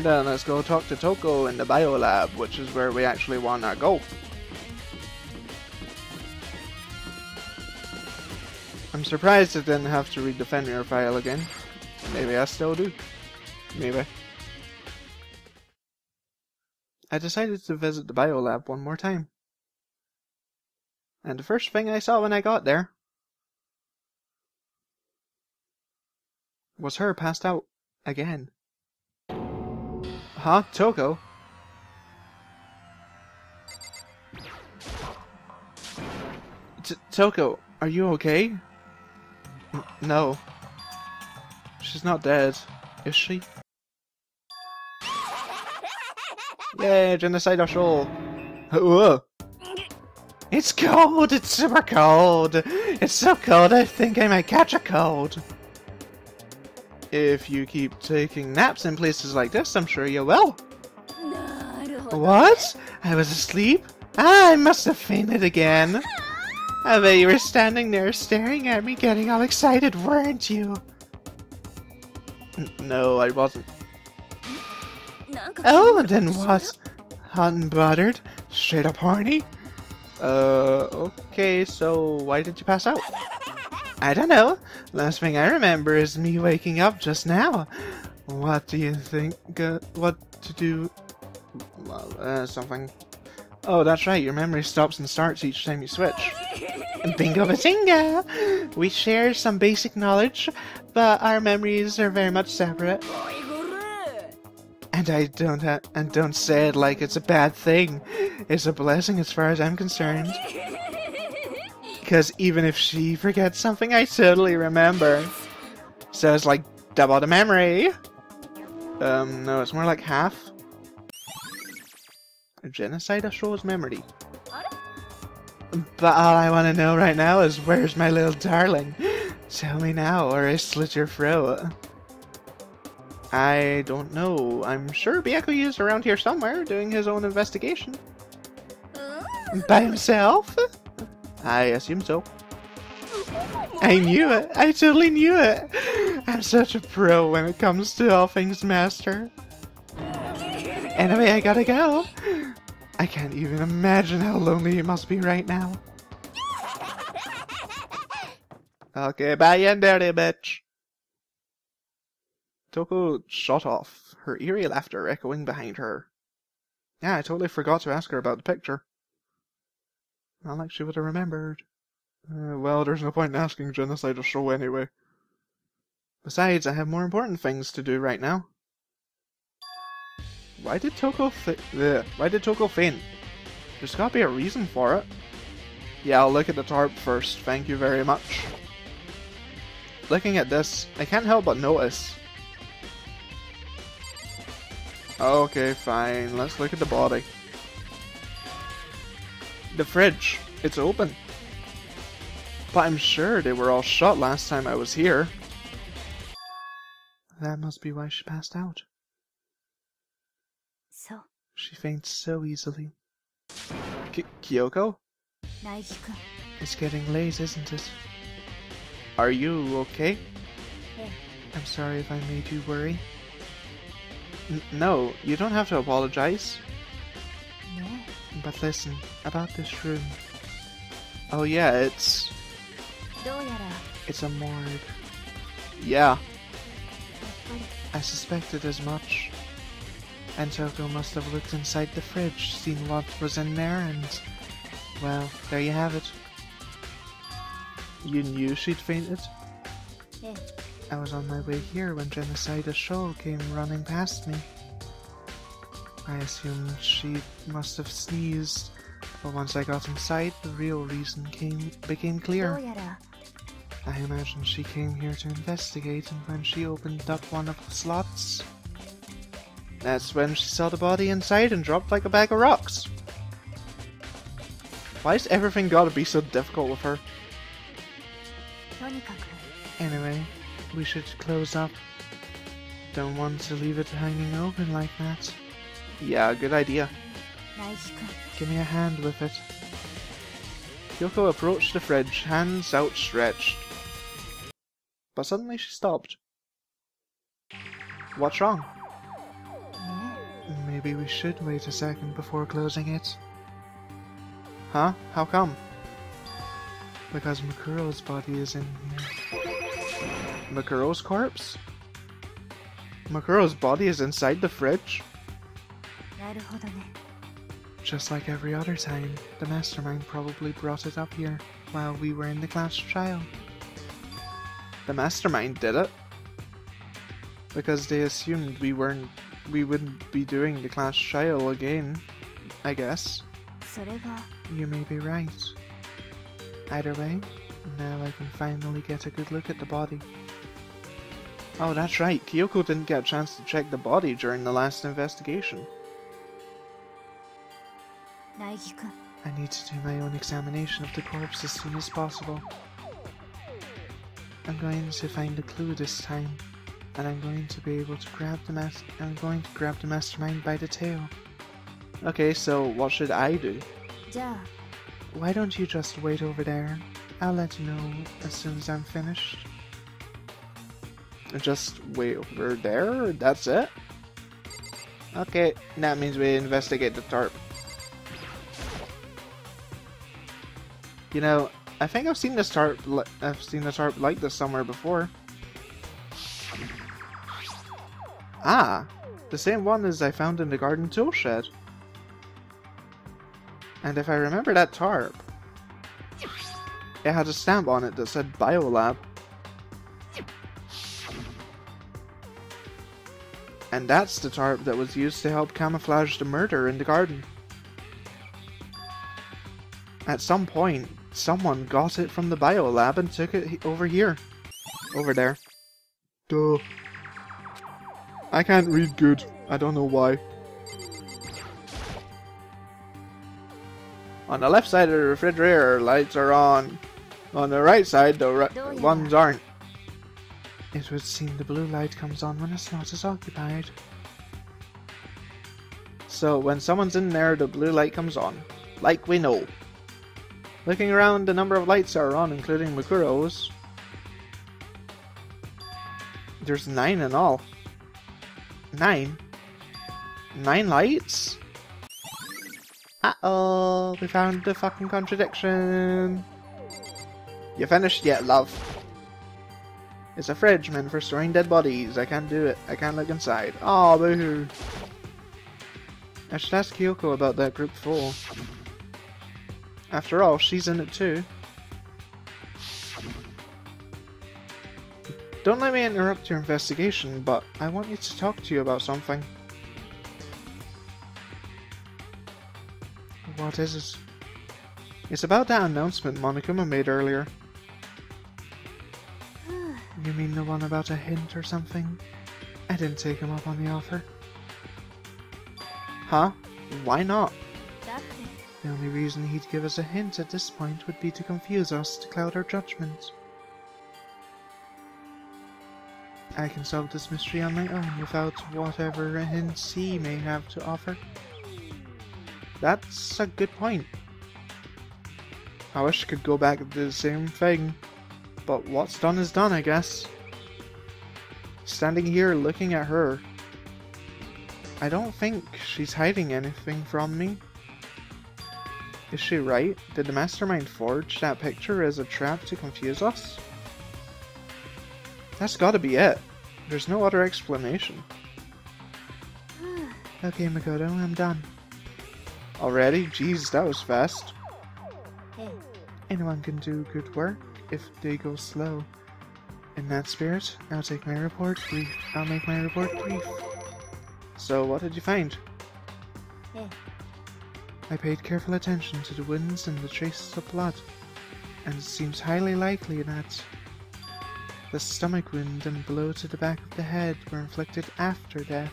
then let's go talk to Toko in the biolab, which is where we actually want to go. I'm surprised I didn't have to read the Fenrir file again. Maybe I still do. Maybe. I decided to visit the biolab one more time. And the first thing I saw when I got there was her passed out again. Huh? Toko? Toko, are you okay? No. She's not dead, is she? Yay, genocidal shoal. Whoa. It's cold! It's super cold! It's so cold I think I might catch a cold. If you keep taking naps in places like this, I'm sure you will. What? I was asleep? Ah, I must have fainted again. I bet you were standing there staring at me getting all excited, weren't you? No, I wasn't. Oh, then what? Hot and buttered? Straight up horny? Okay, so why did you pass out? I don't know. Last thing I remember is me waking up just now. What do you think? What to do? Well, something. Oh, that's right. Your memory stops and starts each time you switch. Bingo bazinga! We share some basic knowledge, but our memories are very much separate. And don't say it like it's a bad thing. It's a blessing as far as I'm concerned. Because even if she forgets something, I totally remember. So it's like double the memory. No, it's more like half. A genocide shows memory. But all I want to know right now is where's my little darling? Tell me now, or I slit your throat. I don't know. I'm sure Byeko is around here somewhere, doing his own investigation. By himself? I assume so. I knew it! I totally knew it! I'm such a pro when it comes to all things master. Anyway, I gotta go. I can't even imagine how lonely it must be right now. Okay, bye and dirty bitch. Toko shot off, her eerie laughter echoing behind her. Yeah, I totally forgot to ask her about the picture. Not like she would have remembered. Well, there's no point in asking Genocide to show anyway. Besides, I have more important things to do right now. Why did Toko faint? There's gotta be a reason for it. Yeah, I'll look at the tarp first, thank you very much. Looking at this, I can't help but notice. Okay, fine, let's look at the body. The fridge, it's open. But I'm sure they were all shut last time I was here. That must be why she passed out. So. She faints so easily. Kyoko? It's getting late, isn't it? Are you okay? Yeah. I'm sorry if I made you worry. No, you don't have to apologize. No. But listen, about this room. Oh yeah, it's a morgue. Yeah. I suspected as much. And Toko must have looked inside the fridge, seen what was in there, and... well, there you have it. You knew she'd fainted? Yeah. I was on my way here when Genocide Shoal came running past me. I assumed she must have sneezed, but once I got inside, the real reason became clear. I imagine she came here to investigate, and when she opened up one of the slots, that's when she saw the body inside and dropped like a bag of rocks. Why's everything gotta be so difficult with her? Anyway, we should close up. Don't want to leave it hanging open like that. Yeah, good idea. Give me a hand with it. Kyoko approached the fridge, hands outstretched. But suddenly she stopped. What's wrong? Maybe we should wait a second before closing it. Huh? How come? Because Mukuro's body is in here. Mukuro's corpse? Mukuro's body is inside the fridge? なるほどね。 Just like every other time, the mastermind probably brought it up here while we were in the class trial. The mastermind did it? Because they assumed we wouldn't be doing the class trial again, I guess. それが You may be right. Either way, now I can finally get a good look at the body. Oh, that's right, Kyoko didn't get a chance to check the body during the last investigation. 苗木くん I need to do my own examination of the corpse as soon as possible. I'm going to find a clue this time, and I'm going to be able to grab the mastermind by the tail. Okay, so what should I do? じゃあ Why don't you just wait over there? I'll let you know as soon as I'm finished. Just wait over there? That's it? Okay, that means we investigate the tarp. You know, I think I've seen this tarp like this somewhere before. Ah, the same one as I found in the garden tool shed. And if I remember that tarp, it had a stamp on it that said Biolab. And that's the tarp that was used to help camouflage the murder in the garden. At some point, someone got it from the Biolab and took it over here. Over there. Duh. I can't read good. I don't know why. On the left side of the refrigerator, lights are on. On the right side, the ones aren't. It would seem the blue light comes on when a slot is occupied. So, when someone's in there, the blue light comes on. Like we know. Looking around, the number of lights are on, including Mukuro's. There's 9 in all. 9? 9 lights? Uh-oh, we found the fucking contradiction. You finished yet, love? It's a fridge meant for storing dead bodies. I can't do it. I can't look inside. Aw, boo-hoo. I should ask Kyoko about that group full. After all, she's in it too. Don't let me interrupt your investigation, but I want you to talk to you about something. What is it? It's about that announcement Monokuma made earlier. You mean the one about a hint or something? I didn't take him up on the offer. Huh? Why not? だって The only reason he'd give us a hint at this point would be to confuse us, to cloud our judgment. I can solve this mystery on my own without whatever hints he may have to offer. That's a good point. I wish I could go back and do the same thing, but what's done is done, I guess. Standing here looking at her, I don't think she's hiding anything from me. Is she right? Did the mastermind forge that picture as a trap to confuse us? That's gotta be it. There's no other explanation. Okay, Makoto, I'm done. Already? Jeez, that was fast. ええ Anyone can do good work if they go slow. In that spirit, I'll make my report brief. So, what did you find? ええ I paid careful attention to the wounds and the traces of blood, and it seems highly likely that the stomach wound and blow to the back of the head were inflicted after death.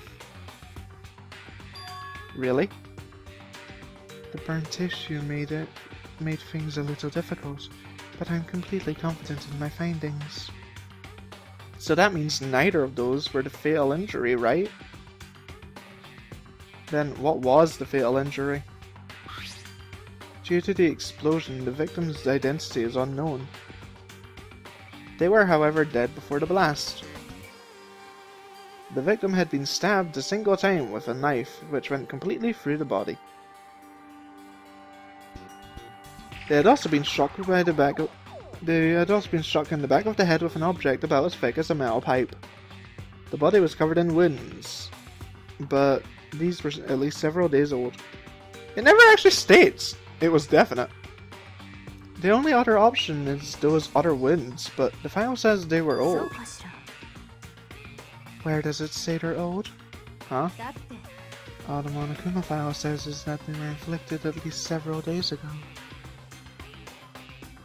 Really? The burnt tissue made things a little difficult, but I'm completely confident in my findings. So that means neither of those were the fatal injury, right? Then what was the fatal injury? Due to the explosion, the victim's identity is unknown. They were, however, dead before the blast. The victim had been stabbed a single time with a knife, which went completely through the body. They had also been struck in the back of the head with an object about as thick as a metal pipe. The body was covered in wounds, but these were at least several days old. It never actually states it was definite. The only other option is those other wounds, but the file says they were old. Where does it say they're old? Huh? All the Monokuma file says is that they were inflicted at least several days ago.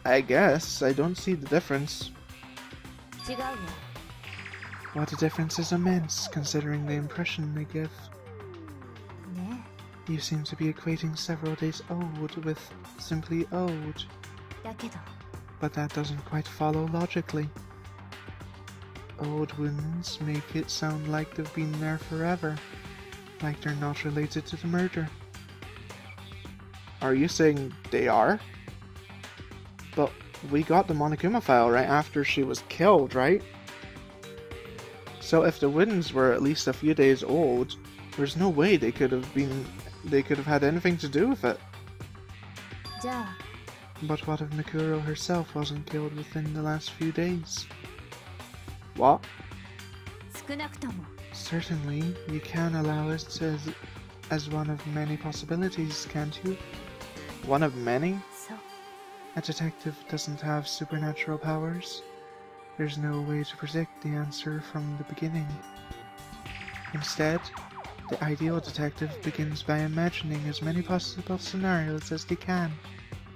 I guess. I don't see the difference. Well, the difference is immense, considering the impression they give. You seem to be equating several days old with simply old. But that doesn't quite follow logically. Old wounds make it sound like they've been there forever, like they're not related to the murder. Are you saying they are? But we got the Monokuma file right after she was killed, right? So if the wounds were at least a few days old, there's no way they could have had anything to do with it. But what if Mukuro herself wasn't killed within the last few days? What? Certainly, you can allow it as one of many possibilities, can't you? One of many? A detective doesn't have supernatural powers. There's no way to predict the answer from the beginning. Instead, the ideal detective begins by imagining as many possible scenarios as they can.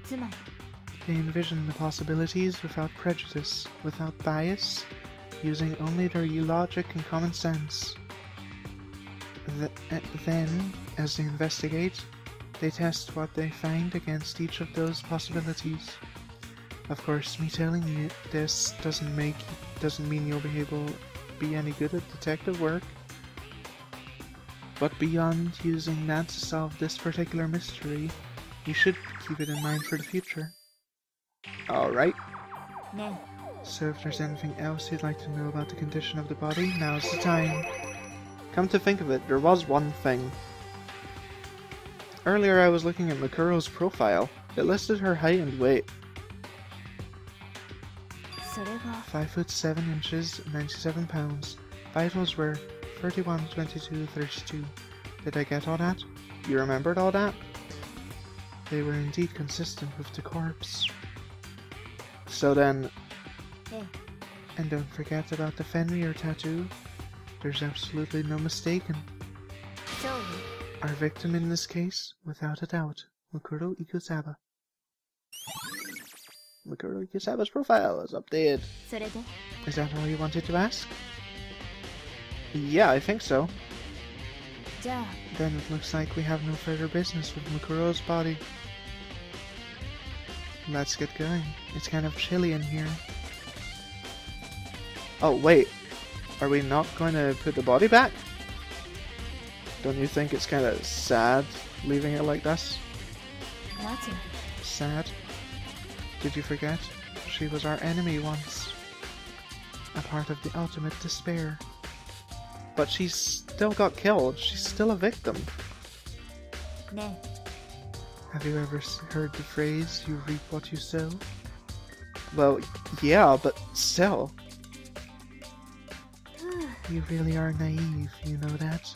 They envision the possibilities without prejudice, without bias, using only their logic and common sense. Then, as they investigate, they test what they find against each of those possibilities. Of course, me telling you this doesn't mean you'll be any good at detective work. But beyond using that to solve this particular mystery, you should keep it in mind for the future. Alright. So if there's anything else you'd like to know about the condition of the body, now's the time. Come to think of it, there was one thing. Earlier I was looking at Mukuro's profile. It listed her height and weight. 5 foot 7 inches, 97 pounds. Vitals were 31, 22, 32. Did I get all that? You remembered all that? They were indeed consistent with the corpse. So then... And don't forget about the Fenrir tattoo. There's absolutely no mistaking. Our victim in this case, without a doubt, Mukuro Ikusaba. Mukuro Ikusaba's profile is updated. Is that all you wanted to ask? Yeah, I think so. Then it looks like we have no further business with Mukuro's body. Let's get going. It's kind of chilly in here. Oh wait, are we not going to put the body back? Don't you think it's kind of sad leaving it like this? Sad? Did you forget? She was our enemy once. A part of the ultimate despair. But she still got killed. She's still a victim. Have you ever heard the phrase, you reap what you sow? Well, yeah, but still. You really are naive, you know that?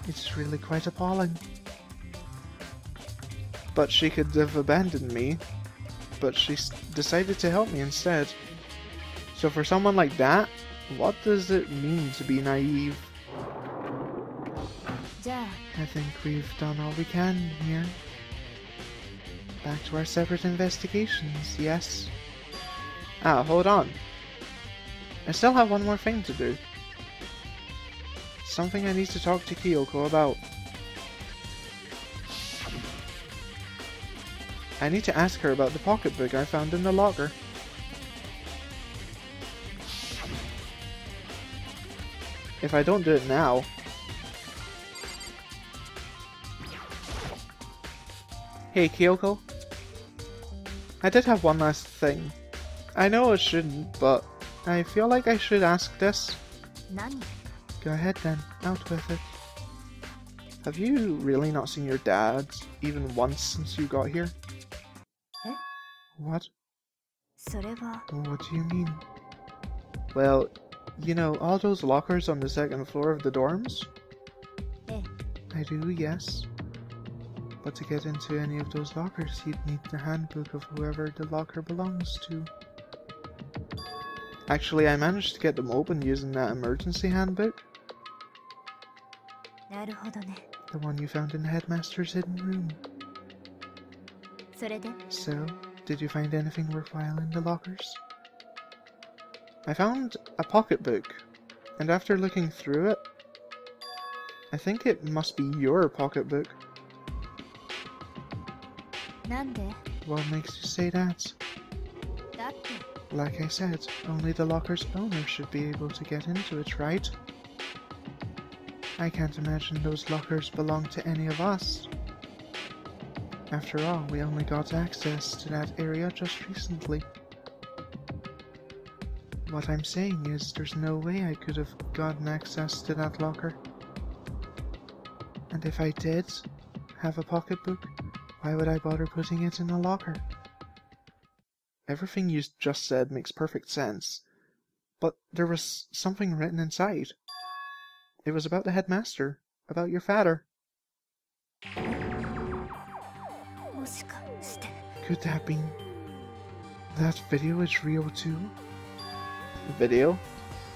It's really quite appalling. But she could have abandoned me, but she decided to help me instead. So for someone like that, what does it mean to be naive? I think we've done all we can here. Back to our separate investigations, yes? Ah, hold on. I still have one more thing to do. Something I need to talk to Kyoko about. I need to ask her about the pocketbook I found in the locker. If I don't do it now... Hey Kyoko. I did have one last thing. I know I shouldn't, but I feel like I should ask this. 何? Go ahead then, out with it. Have you really not seen your dad even once since you got here? Eh? What? それは What do you mean? Well, you know, all those lockers on the second floor of the dorms? ええ I do, yes. But to get into any of those lockers, you'd need the handbook of whoever the locker belongs to. Actually, I managed to get them open using that emergency handbook. なるほどね The one you found in the headmaster's hidden room. それで So, did you find anything worthwhile in the lockers? I found a pocketbook, and after looking through it, I think it must be your pocketbook. なんで What makes you say that? だって Like I said, only the locker's owner should be able to get into it, right? I can't imagine those lockers belong to any of us. After all, we only got access to that area just recently. What I'm saying is, there's no way I could have gotten access to that locker. And if I did have a pocketbook, why would I bother putting it in a locker? Everything you just said makes perfect sense, but there was something written inside. It was about the headmaster, about your father. もしかして Could that be... that video is real too? Video?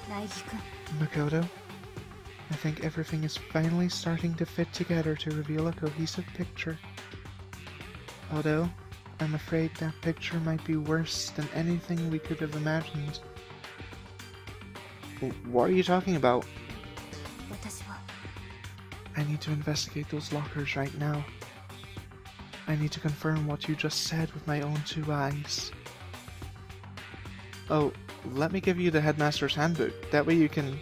苗木くん Makoto? I think everything is finally starting to fit together to reveal a cohesive picture. Although, I'm afraid that picture might be worse than anything we could have imagined. What are you talking about? 私は I need to investigate those lockers right now. I need to confirm what you just said with my own two eyes. Oh, let me give you the headmaster's handbook. That way you can...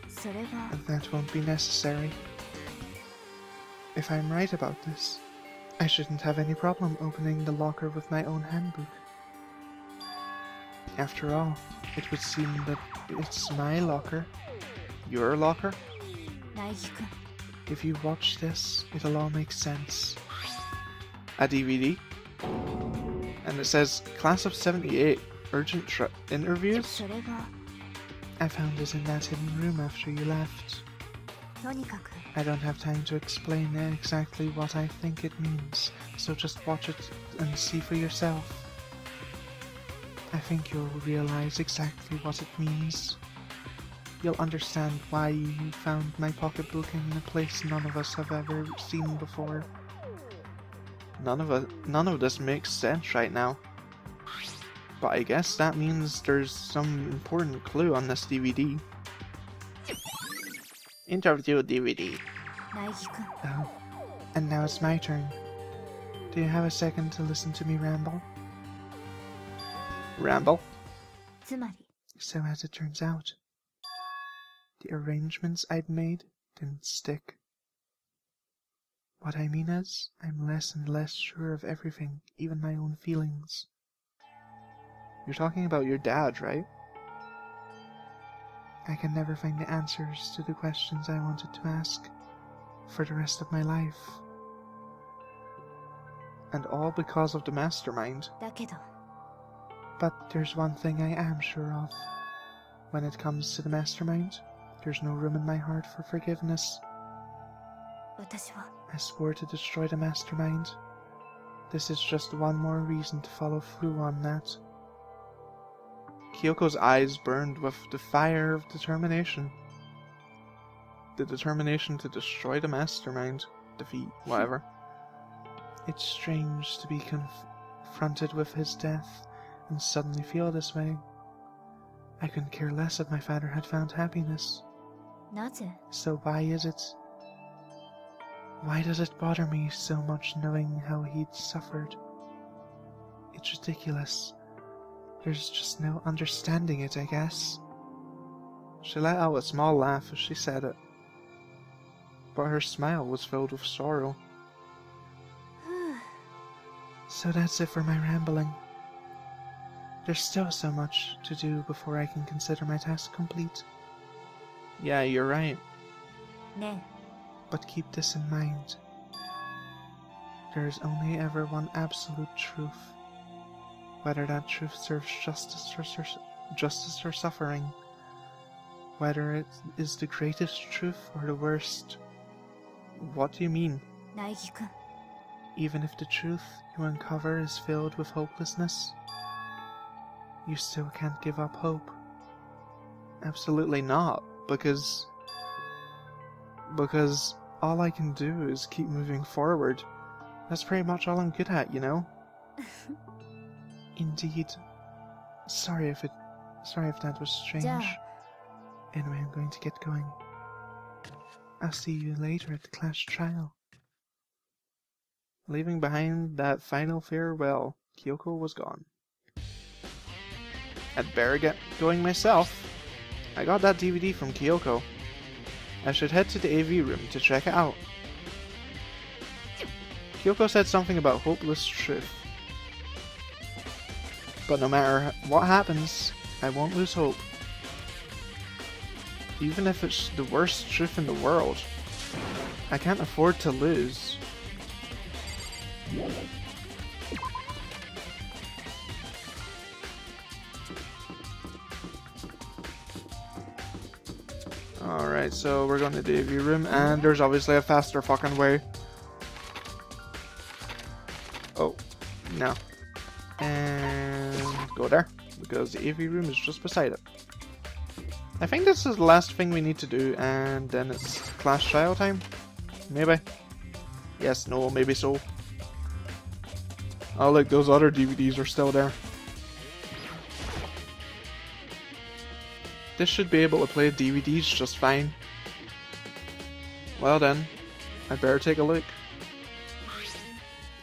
それは That won't be necessary. If I'm right about this, I shouldn't have any problem opening the locker with my own handbook. After all, it would seem that it's my locker. Your locker? 苗木くん If you watch this, it'll all make sense. A DVD? And it says, Class of 78, urgent interviews? それは I found it in that hidden room after you left. とにかく I don't have time to explain exactly what I think it means, so just watch it and see for yourself. I think you'll realize exactly what it means. You'll understand why you found my pocketbook in a place none of us have ever seen before. None of this makes sense right now. But I guess that means there's some important clue on this DVD. Interview DVD. 苗木くん Oh, and now it's my turn. Do you have a second to listen to me ramble? Ramble? つまり So as it turns out, the arrangements I'd made didn't stick. What I mean is, I'm less and less sure of everything, even my own feelings. You're talking about your dad, right? I can never find the answers to the questions I wanted to ask for the rest of my life. And all because of the mastermind. だけど But there's one thing I am sure of. When it comes to the mastermind, there's no room in my heart for forgiveness. 私は I swore to destroy the mastermind. This is just one more reason to follow through on that. Kyoko's eyes burned with the fire of determination. The determination to destroy the mastermind. Defeat, whatever. It's strange to be confronted with his death and suddenly feel this way. I couldn't care less if my father had found happiness. なぜ So why is it? Why does it bother me so much knowing how he'd suffered? It's ridiculous. There's just no understanding it, I guess. She let out a small laugh as she said it, but her smile was filled with sorrow. So that's it for my rambling. There's still so much to do before I can consider my task complete. Yeah, you're right. ね But keep this in mind. There is only ever one absolute truth. Whether that truth serves justice or suffering. Whether it is the greatest truth or the worst. What do you mean? え苗木くん Even if the truth you uncover is filled with hopelessness, you still can't give up hope. Absolutely not, because all I can do is keep moving forward. That's pretty much all I'm good at, you know? Indeed. Sorry if that was strange. じゃあ Anyway, I'm going to get going. I'll see you later at the class trial. Leaving behind that final farewell, Kyoko was gone. I'd better get going myself. I got that DVD from Kyoko. I should head to the AV room to check it out. Kyoko said something about hopeless truth. But no matter what happens, I won't lose hope. Even if it's the worst truth in the world, I can't afford to lose. Alright, so we're going to the AV room, and there's obviously a faster fucking way. Oh, no. And go there, because the AV room is just beside it. I think this is the last thing we need to do, and then it's class trial time? Maybe? Yes, no, maybe so. Oh look, those other DVDs are still there. This should be able to play DVDs just fine. Well then, I'd better take a look.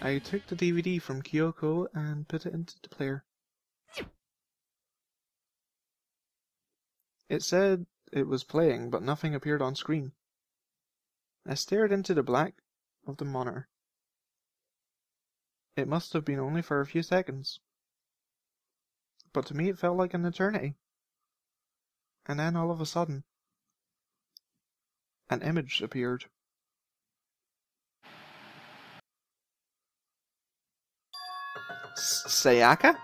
I took the DVD from Kyoko and put it into the player. It said it was playing, but nothing appeared on screen. I stared into the black of the monitor. It must have been only for a few seconds. But to me it felt like an eternity. And then all of a sudden, an image appeared. Sayaka?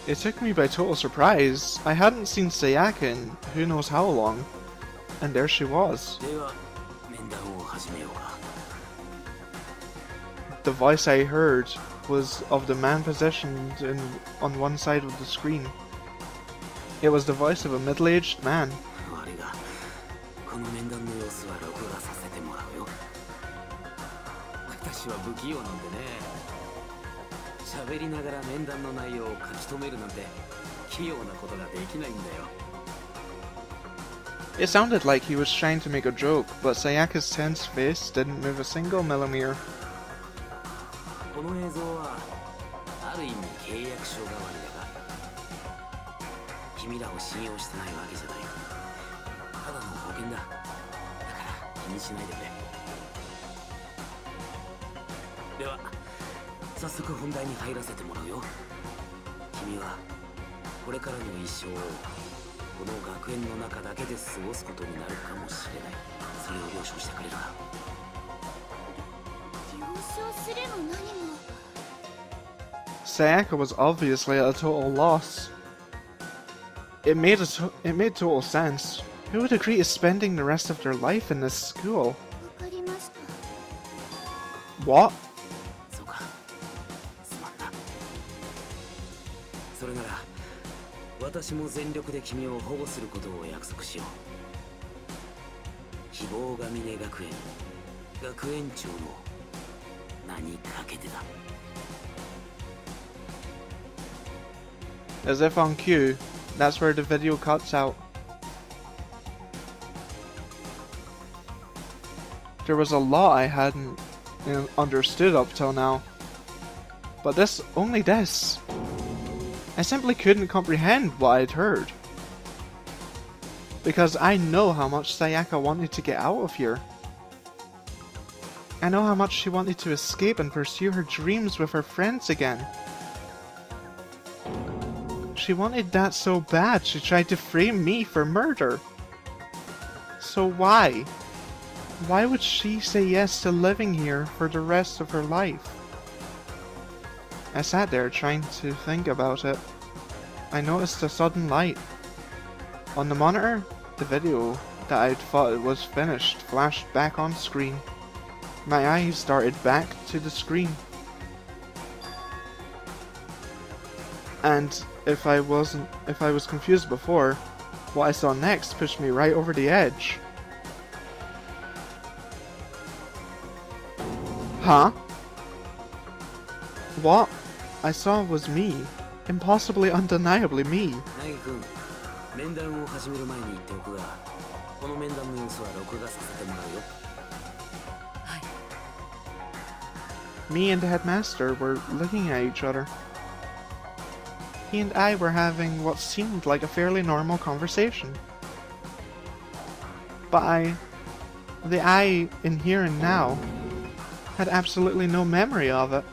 It took me by total surprise. I hadn't seen Sayaka in who knows how long. And there she was. The voice I heard was of the man positioned on one side of the screen. It was the voice of a middle-aged man. It sounded like he was trying to make a joke, but Sayaka's tense face didn't move a single millimeter. Sayaka was obviously at a total loss. It made total sense. Who would agree to spending the rest of their life in this school? What? As if on cue, that's where the video cuts out. There was a lot I hadn't understood up till now. But only this. I simply couldn't comprehend what I'd heard. Because I know how much Sayaka wanted to get out of here. I know how much she wanted to escape and pursue her dreams with her friends again. She wanted that so bad she tried to frame me for murder. So why? Why would she say yes to living here for the rest of her life? I sat there trying to think about it. I noticed a sudden light. On the monitor, the video that I'd thought was finished flashed back on screen. My eyes darted back to the screen. And if I was confused before, what I saw next pushed me right over the edge. Huh? What I saw was me. Impossibly, undeniably me. Me and the headmaster were looking at each other. He and I were having what seemed like a fairly normal conversation. But the I in here and now, had absolutely no memory of it.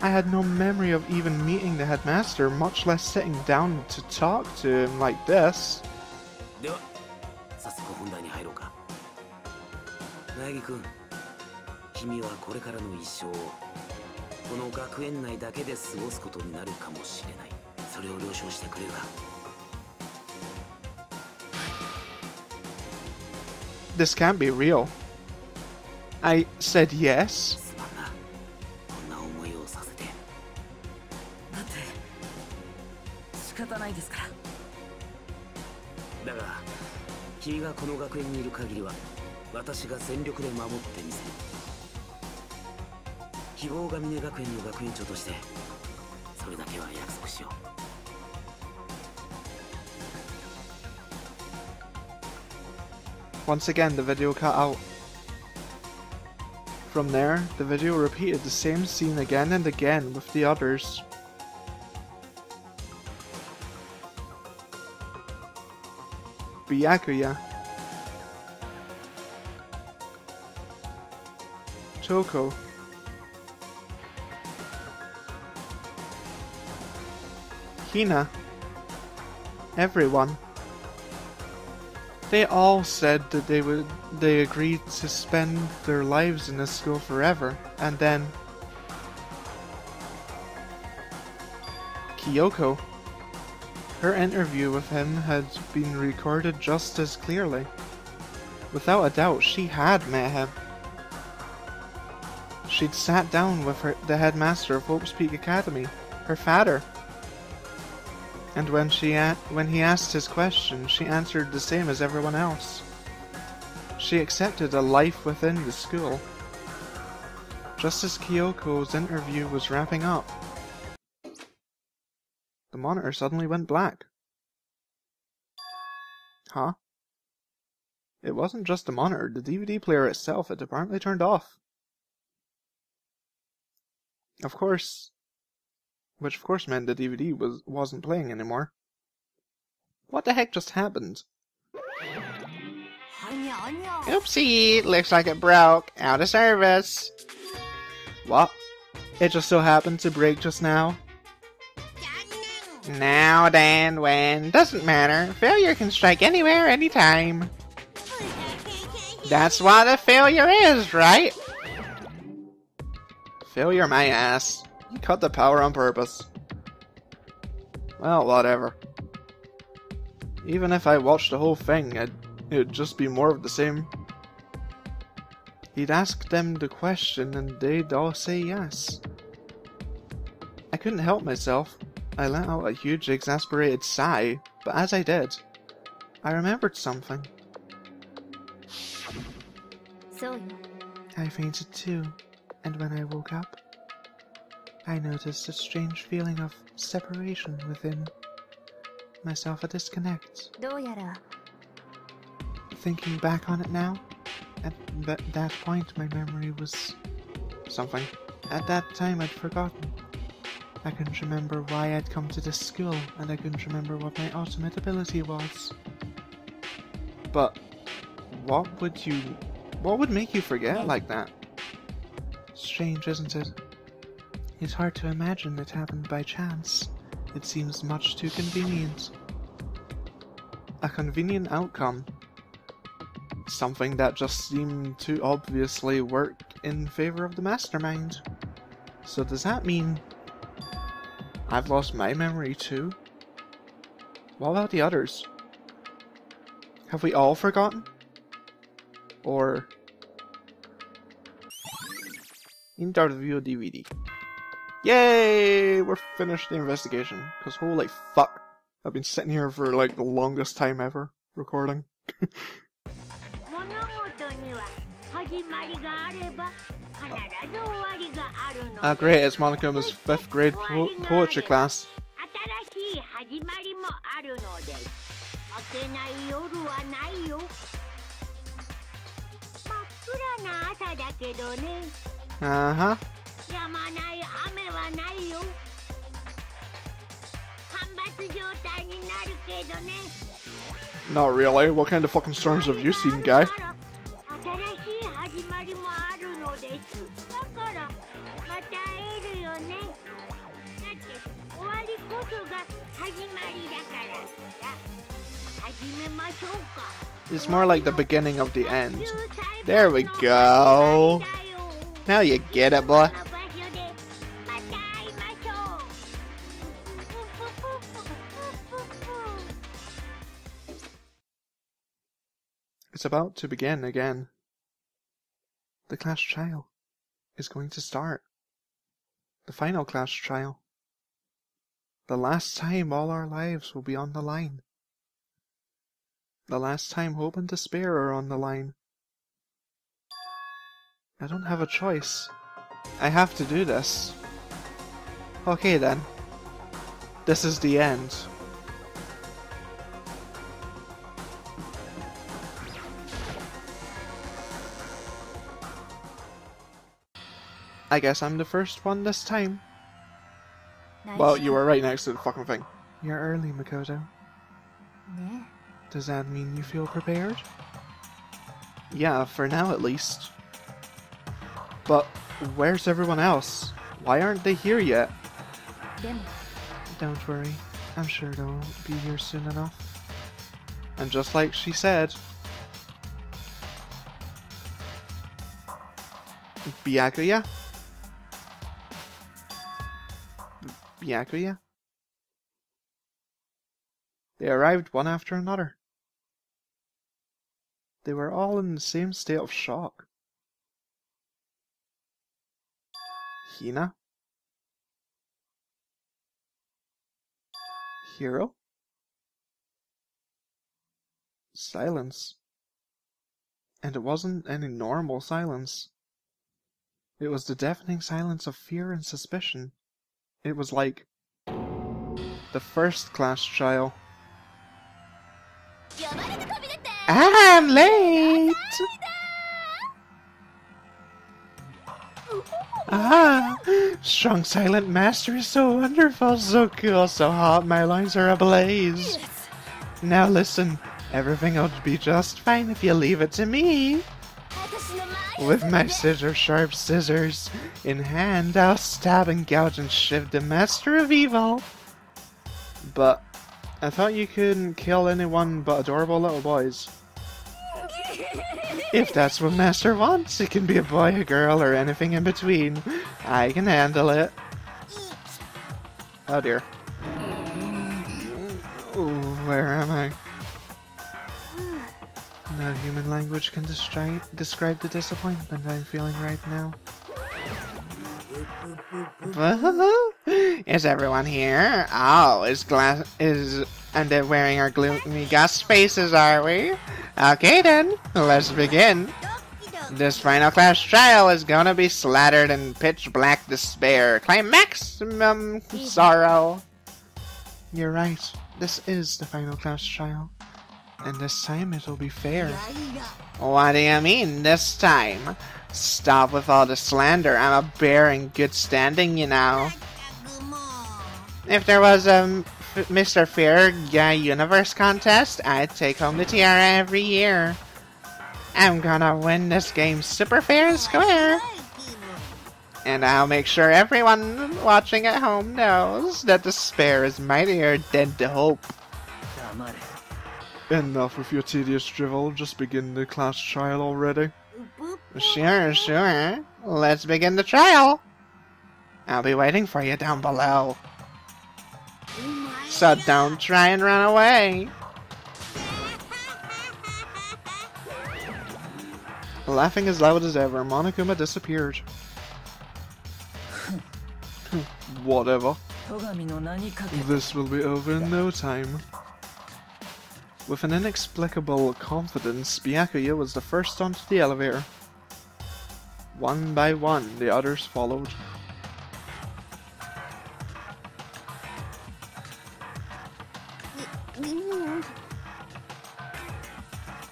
I had no memory of even meeting the headmaster, much less sitting down to talk to him like this. This can't be real. I said yes. Once again, the video cut out. From there, the video repeated the same scene again and again with the others. Byakuya, Kyoko, Hina, everyone. They all said that they agreed to spend their lives in this school forever, and then Kyoko. Her interview with him had been recorded just as clearly. Without a doubt, she had met him. She'd sat down with the headmaster of Hope's Peak Academy, her father. And when he asked his question, she answered the same as everyone else. She accepted a life within the school. Just as Kyoko's interview was wrapping up, the monitor suddenly went black. Huh? It wasn't just the monitor, the DVD player itself had apparently turned off. Which of course meant the DVD wasn't playing anymore. What the heck just happened? Oopsie, looks like it broke. Out of service. What? It just so happened to break just now? Now, Dan, when? Doesn't matter. Failure can strike anywhere, anytime. That's what a failure is, right? Failure my ass. You cut the power on purpose. Well, whatever. Even if I watched the whole thing, it'd just be more of the same. He'd ask them the question and they'd all say yes. I couldn't help myself. I let out a huge exasperated sigh, but as I did, I remembered something. I fainted too, and when I woke up, I noticed a strange feeling of separation within myself, a disconnect. Thinking back on it now, at that point my memory was something. At that time I'd forgotten. I couldn't remember why I'd come to this school, and I couldn't remember what my ultimate ability was. But what would make you forget like that? Strange, isn't it? It's hard to imagine it happened by chance. It seems much too convenient. A convenient outcome. Something that just seemed to obviously work in favor of the mastermind. So does that mean I've lost my memory too? What about the others? Have we all forgotten? Or... Into the view DVD. Yay! We're finished the investigation. Because holy fuck. I've been sitting here for like the longest time ever recording. Great, it's Monikuma's 5th grade poetry class. Uh-huh. Not really. What kind of fucking storms have you seen, guy? It's more like the beginning of the end. There we go. Now you get it, boy. It's about to begin again. The class trial is going to start. The final class trial. The last time all our lives will be on the line. The last time hope and despair are on the line. I don't have a choice. I have to do this. Okay then. This is the end. I guess I'm the first one this time. Well, you were right next to the fucking thing. You're early, Makoto. Does that mean you feel prepared? Yeah, for now at least. But where's everyone else? Why aren't they here yet? Don't worry, I'm sure they'll be here soon enough. And just like she said, Byakuya? Byakuya? They arrived one after another. They were all in the same state of shock. Hina? Hiro? Silence. And it wasn't any normal silence. It was the deafening silence of fear and suspicion. It was like the first class trial. I'm late! Ah, strong silent master is so wonderful, so cool, so hot, my lungs are ablaze. Now listen, everything will be just fine if you leave it to me. With my sharp scissors in hand, I'll stab and gouge and shiv the master of evil. But I thought you couldn't kill anyone but adorable little boys. If that's what Master wants, it can be a boy, a girl, or anything in between. I can handle it. Oh dear. Ooh, where am I? No human language can describe the disappointment I'm feeling right now. Is everyone here? Oh, and they're wearing our gloomy gust faces, are we? Okay then, let's begin. This final class trial is gonna be slattered in pitch black despair. Maximum sorrow. You're right, this is the final class trial. And this time it'll be fair. What do you mean, this time? Stop with all the slander. I'm a bear in good standing, you know. If there was a Mr. Fair Guy Universe contest, I'd take home the tiara every year. I'm gonna win this game super fair and square. And I'll make sure everyone watching at home knows that despair is mightier than the hope. Enough with your tedious drivel, just begin the class trial already. Sure. Let's begin the trial. I'll be waiting for you down below. So don't try and run away. Laughing as loud as ever, Monokuma disappeared. Whatever. This will be over in no time. With an inexplicable confidence, Byakuya was the first onto the elevator. One by one, the others followed.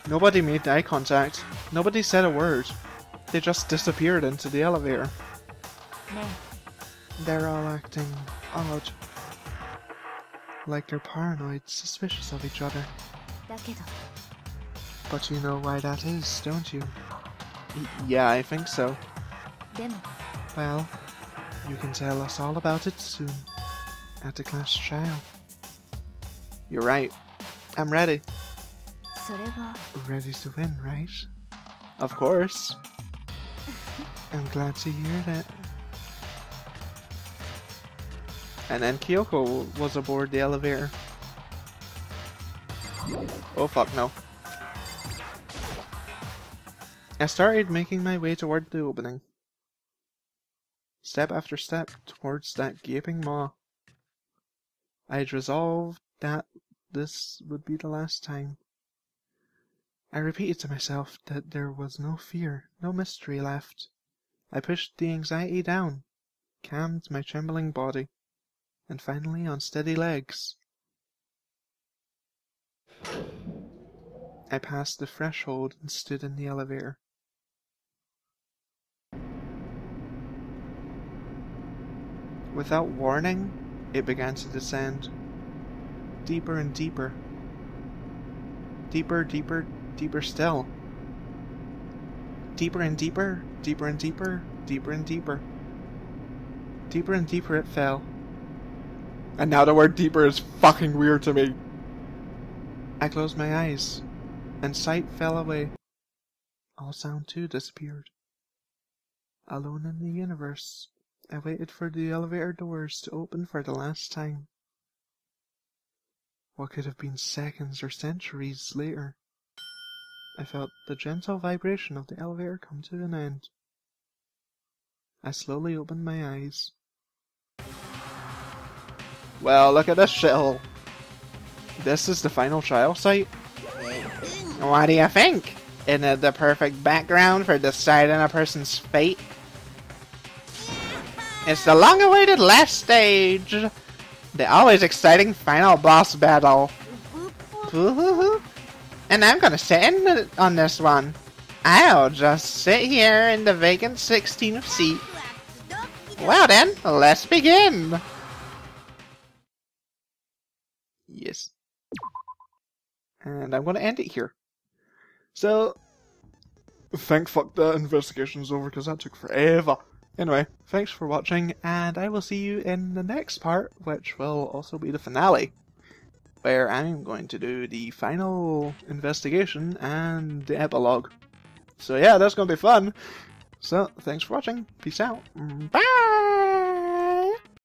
Nobody made eye contact. Nobody said a word. They just disappeared into the elevator. They're all acting odd. Like they're paranoid, suspicious of each other. But you know why that is, don't you? Yeah, I think so. Well, you can tell us all about it soon. At the class trial. You're right. I'm ready. Ready to win, right? Of course. I'm glad to hear that. And then Kyoko was aboard the elevator. Oh fuck no. I started making my way toward the opening. Step after step towards that gaping maw. I'd resolved that this would be the last time. I repeated to myself that there was no fear, no mystery left. I pushed the anxiety down, calmed my trembling body, and finally on steady legs, I passed the threshold and stood in the elevator. Without warning, it began to descend. Deeper and deeper. Deeper still. Deeper and deeper, deeper and deeper, deeper and deeper. Deeper and deeper it fell. And now the word deeper is fucking weird to me. I closed my eyes, and sight fell away. All sound too disappeared. Alone in the universe, I waited for the elevator doors to open for the last time. What could have been seconds or centuries later, I felt the gentle vibration of the elevator come to an end. I slowly opened my eyes. Well, look at this shithole. This is the final trial site? What do you think? Isn't it the perfect background for deciding a person's fate? It's the long-awaited last stage. The always exciting final boss battle. And I'm gonna sit in on this one. I'll just sit here in the vacant 16th seat. Well then, let's begin. Yes. And I'm gonna end it here. So, thank fuck the investigation's over because that took forever. Anyway, thanks for watching, and I will see you in the next part, which will also be the finale, where I'm going to do the final investigation and the epilogue. So yeah, that's gonna be fun. So, thanks for watching. Peace out. Bye!